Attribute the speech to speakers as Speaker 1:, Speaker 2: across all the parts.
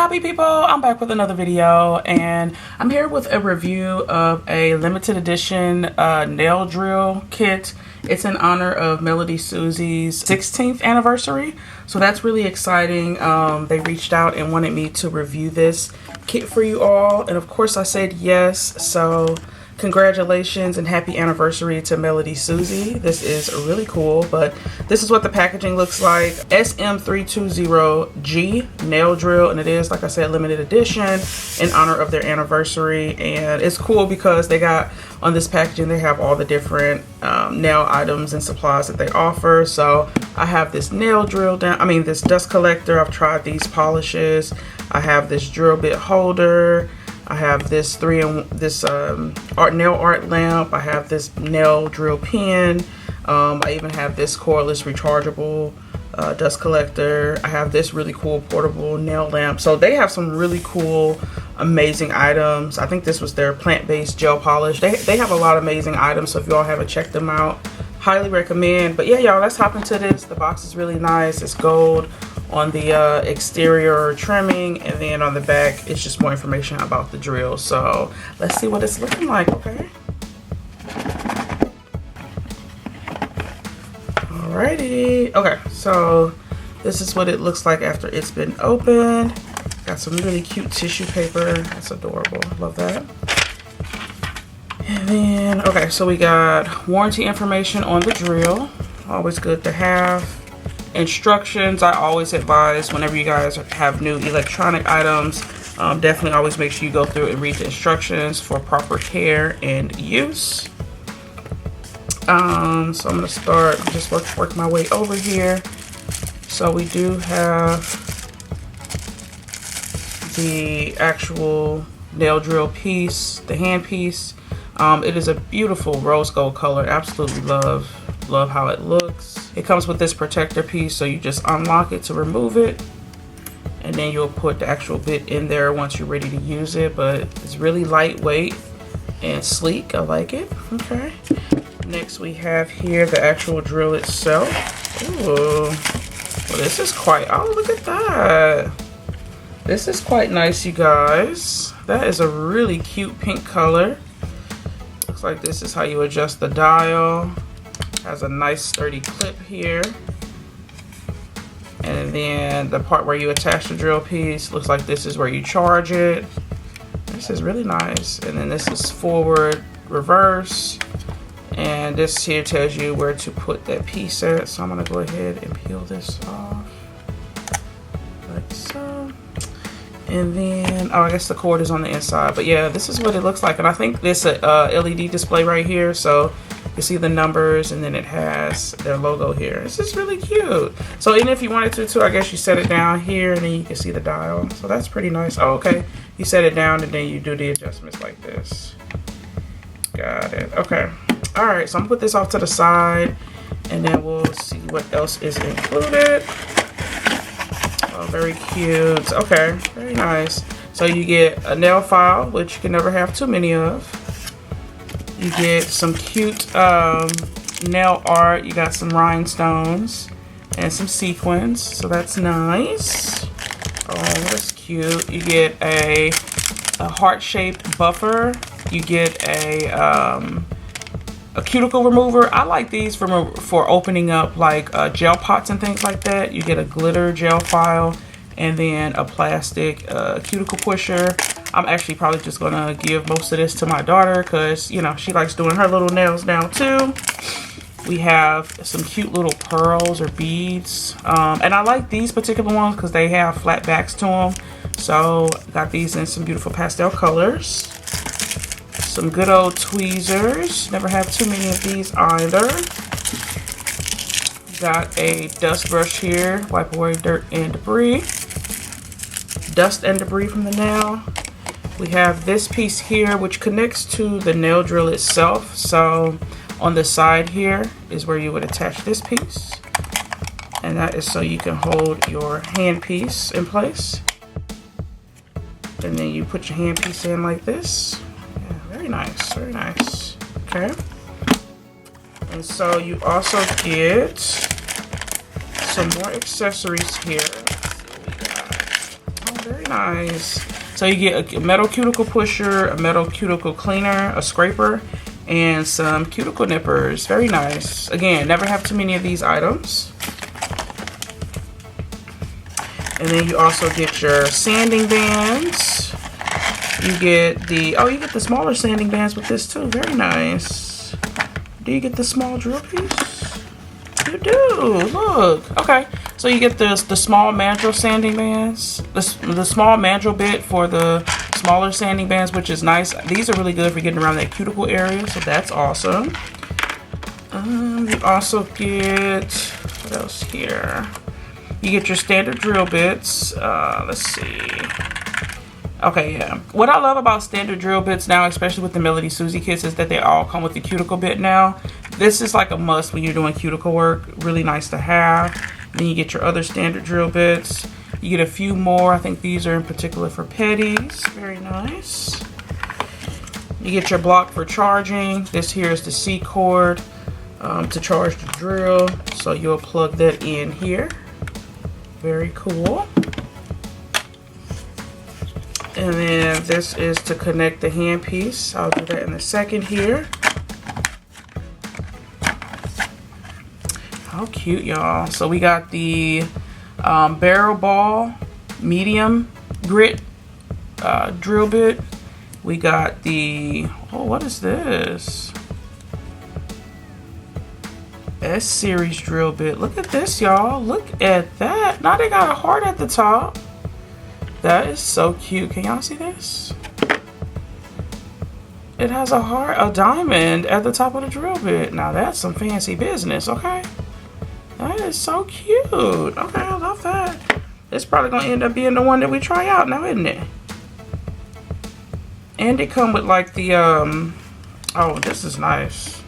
Speaker 1: Hobby people, I'm back with another video, and I'm here with a review of a limited edition nail drill kit. It's in honor of MelodySusie's 16th anniversary, so that's really exciting. They reached out and wanted me to review this kit for you all, and of course I said yes. So congratulations and happy anniversary to MelodySusie. This is really cool, but this is what the packaging looks like. SM320G nail drill, and it is, like I said, limited edition in honor of their anniversary. And it's cool because they got on this packaging, they have all the different nail items and supplies that they offer. So I have this nail drill this dust collector. I've tried these polishes. I have this drill bit holder. I have this nail art lamp. I have this nail drill pen. I even have this cordless rechargeable dust collector. I have this really cool portable nail lamp. So they have some really cool, amazing items. I think this was their plant-based gel polish. They have a lot of amazing items. So if y'all haven't checked them out, highly recommend. But yeah, y'all, let's hop into this. The box is really nice. It's gold on the exterior trimming, and then on the back it's just more information about the drill. So let's see what it's looking like. Okay, alrighty. Okay, so this is what it looks like after it's been opened. Got some really cute tissue paper. That's adorable. Love that. And then, okay, so we got warranty information on the drill. Always good to have. Instructions. I always advise whenever you guys have new electronic items, definitely always make sure you go through and read the instructions for proper care and use. So I'm gonna start, just work my way over here. So we do have the actual nail drill piece, the hand piece. It is a beautiful rose gold color. Absolutely love how it looks. It comes with this protector piece, so you just unlock it to remove it, and then you'll put the actual bit in there once you're ready to use it. But it's really lightweight and sleek. I like it. Okay, next we have here the actual drill itself. Ooh, well, this is quite, oh, look at that. This is quite nice, you guys. That is a really cute pink color. Looks like this is how you adjust the dial. Has a nice sturdy clip here, and then the part where you attach the drill piece, looks like this is where you charge it. This is really nice. And then this is forward, reverse, and this here tells you where to put that piece at. So I'm gonna go ahead and peel this off like so. And then, oh, I guess the cord is on the inside, but yeah, this is what it looks like. And I think this LED display right here, so you see the numbers, and then it has their logo here. It's just really cute. So even if you wanted to, I guess you set it down here, and then you can see the dial. So that's pretty nice. Oh, okay. You set it down, and then you do the adjustments like this. Got it. Okay. All right. So I'm gonna put this off to the side, and then we'll see what else is included. Oh, very cute. Okay. Very nice. So you get a nail file, which you can never have too many of. You get some cute nail art. You got some rhinestones and some sequins, so that's nice. Oh, that's cute. You get a heart-shaped buffer. You get a cuticle remover. I like these for opening up like gel pots and things like that. You get a glitter gel file, and then a plastic cuticle pusher. I'm actually probably just gonna give most of this to my daughter because, you know, she likes doing her little nails now too. We have some cute little pearls or beads. And I like these particular ones because they have flat backs to them. So got these in some beautiful pastel colors. Some good old tweezers. Never have too many of these either. Got a dust brush here. Wipe away dirt and debris. Dust and debris from the nail. We have this piece here, which connects to the nail drill itself. So on the side here is where you would attach this piece. And that is so you can hold your hand piece in place. And then you put your hand piece in like this. Yeah, very nice, very nice. Okay. And so you also get some more accessories here. Very nice. So you get a metal cuticle pusher, a metal cuticle cleaner, a scraper, and some cuticle nippers. Very nice. Again, never have too many of these items. And then you also get your sanding bands. You get the, oh, you get the smaller sanding bands with this too. Very nice. Do you get the small drill piece? You do. Look. Okay. So you get the small mandrel sanding bands. The small mandrel bit for the smaller sanding bands, which is nice. These are really good for getting around that cuticle area. So that's awesome. You also get, what else here? You get your standard drill bits. Let's see. Okay, yeah. What I love about standard drill bits now, especially with the MelodySusie kits, is that they all come with the cuticle bit now. This is like a must when you're doing cuticle work. Really nice to have. Then you get your other standard drill bits. You get a few more. I think these are in particular for petties. Very nice. You get your block for charging. This here is the C cord to charge the drill. So you'll plug that in here. Very cool. And then this is to connect the handpiece. I'll do that in a second here. How cute, y'all. So we got the barrel ball medium grit drill bit. We got the, oh, what is this? S-series drill bit. Look at this, y'all. Look at that. Now they got a heart at the top. That is so cute. Can y'all see this? It has a heart, a diamond at the top of the drill bit. Now that's some fancy business, okay? That is so cute. Okay, I love that. It's probably gonna end up being the one that we try out now, isn't it? And it come with like the, oh, this is nice.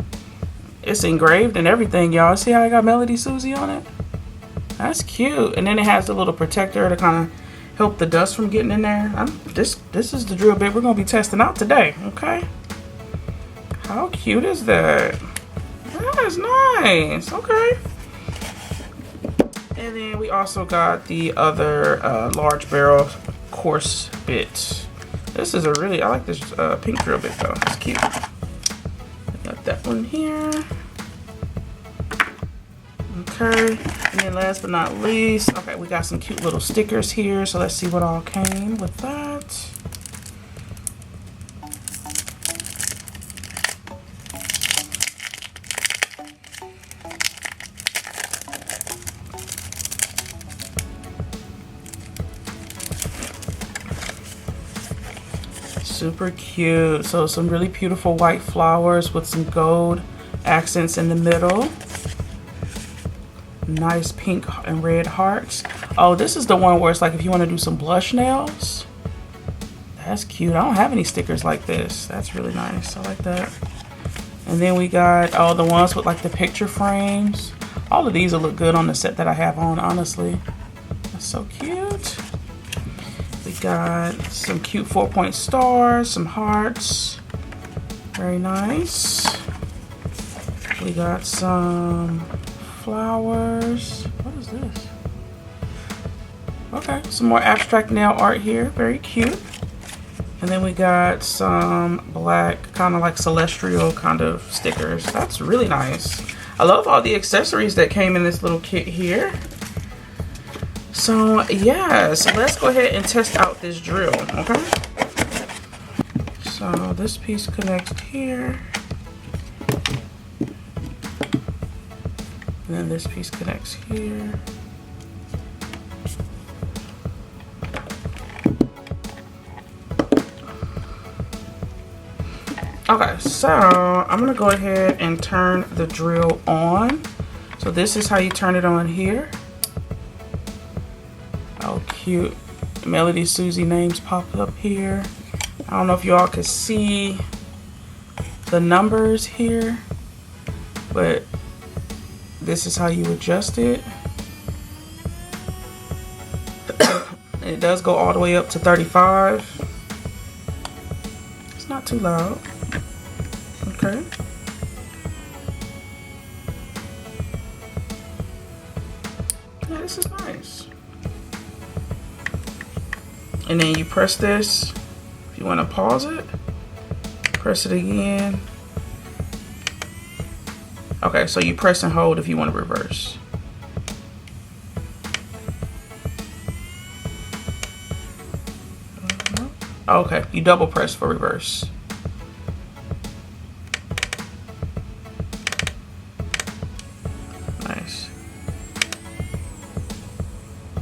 Speaker 1: It's engraved and everything, y'all. See how I got MelodySusie on it? That's cute. And then it has the little protector to kind of help the dust from getting in there. This is the drill bit we're gonna be testing out today, okay? How cute is that? That is nice, okay. And then we also got the other large barrel coarse bit. This is a really, I like this pink drill bit though, it's cute. Got that one here. Okay, and then last but not least, okay, we got some cute little stickers here. So let's see what all came with that. Super cute. So some really beautiful white flowers with some gold accents in the middle. Nice pink and red hearts. Oh, this is the one where it's like if you want to do some blush nails. That's cute. I don't have any stickers like this. That's really nice. I like that. And then we got, oh, the ones with like the picture frames. All of these will look good on the set that I have on, honestly. That's so cute. We got some cute 4-point stars, some hearts. Very nice. We got some flowers. What is this? Okay, some more abstract nail art here. Very cute. And then we got some black, kind of like celestial kind of stickers. That's really nice. I love all the accessories that came in this little kit here. So yeah, so let's go ahead and test out this drill, okay? So this piece connects here. And then this piece connects here. Okay, so I'm gonna go ahead and turn the drill on. So this is how you turn it on here. Oh, cute. MelodySusie names pop up here. I don't know if y'all can see the numbers here, but this is how you adjust it. And it does go all the way up to 35. It's not too loud. Okay. Yeah, this is nice. and then you press this. If you want to pause it, press it again. Okay, so you press and hold if you want to reverse. Okay, you double press for reverse. Nice.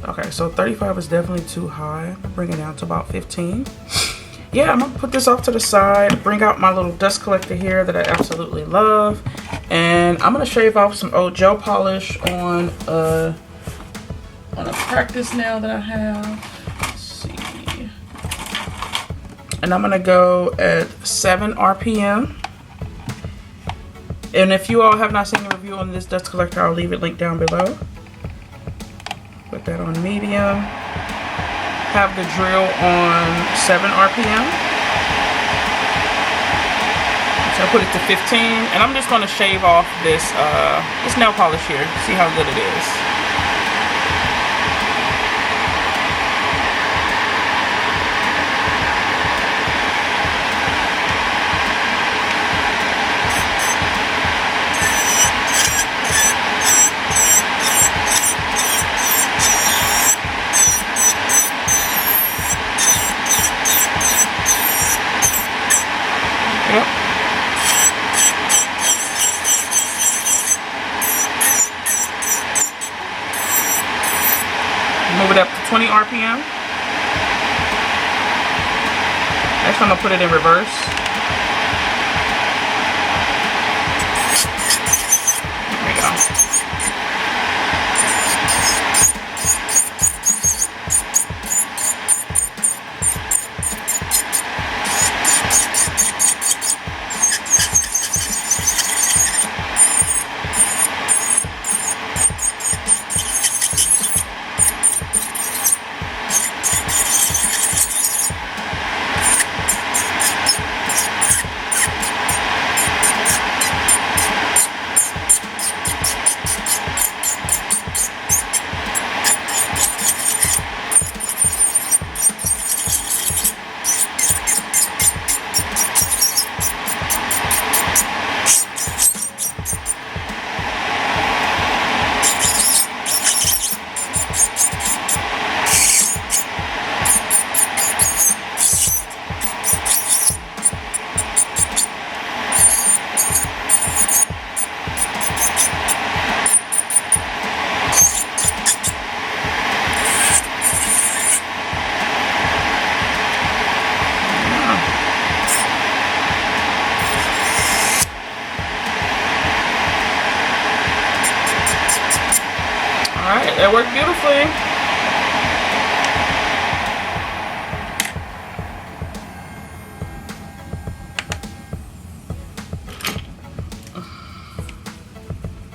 Speaker 1: Okay, so 35 is definitely too high. Bring it down to about 15. Yeah, I'm gonna put this off to the side, bring out my little dust collector here that I absolutely love, and I'm gonna shave off some old gel polish on a practice nail that I have. Let's see. And I'm gonna go at 7 RPM. And if you all have not seen the review on this dust collector, I'll leave it linked down below. Put that on medium. Have the drill on 7 RPM. So I put it to 15, and I'm just going to shave off this nail polish here. See how good it is. Yep. Move it up to 20 RPM. Next I'm gonna put it in reverse. There we go. Alright, that worked beautifully.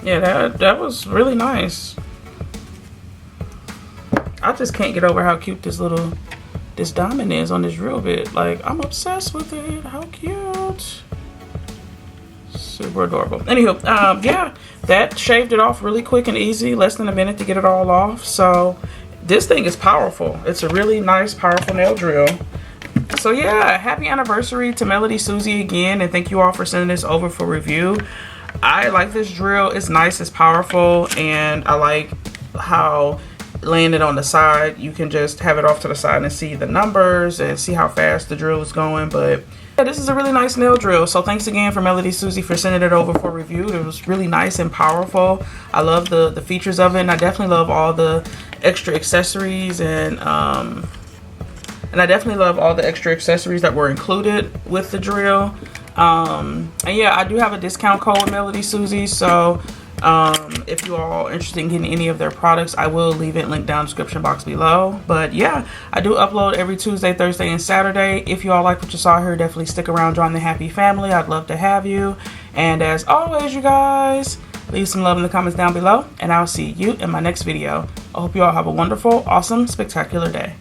Speaker 1: Yeah, that was really nice. I just can't get over how cute this diamond is on this drill bit. Like, I'm obsessed with it. How cute. Super adorable. Anywho, yeah, that shaved it off really quick and easy. Less than a minute to get it all off. So this thing is powerful. It's a really nice, powerful nail drill. So yeah, happy anniversary to MelodySusie again, and thank you all for sending this over for review. I like this drill. It's nice, it's powerful, and I like how laying it on the side, you can just have it off to the side and see the numbers and see how fast the drill is going. But yeah, this is a really nice nail drill. So thanks again for MelodySusie for sending it over for review. It was really nice and powerful. I love the features of it, and I definitely love all the extra accessories, and I definitely love all the extra accessories that were included with the drill. And yeah, I do have a discount code with MelodySusie, so if you all are interested in getting any of their products, I will leave it linked down in the description box below. But yeah, I do upload every Tuesday, Thursday, and Saturday. If you all like what you saw here, definitely stick around, join the happy family. I'd love to have you. And as always, you guys, leave some love in the comments down below, and I'll see you in my next video. I hope you all have a wonderful, awesome, spectacular day.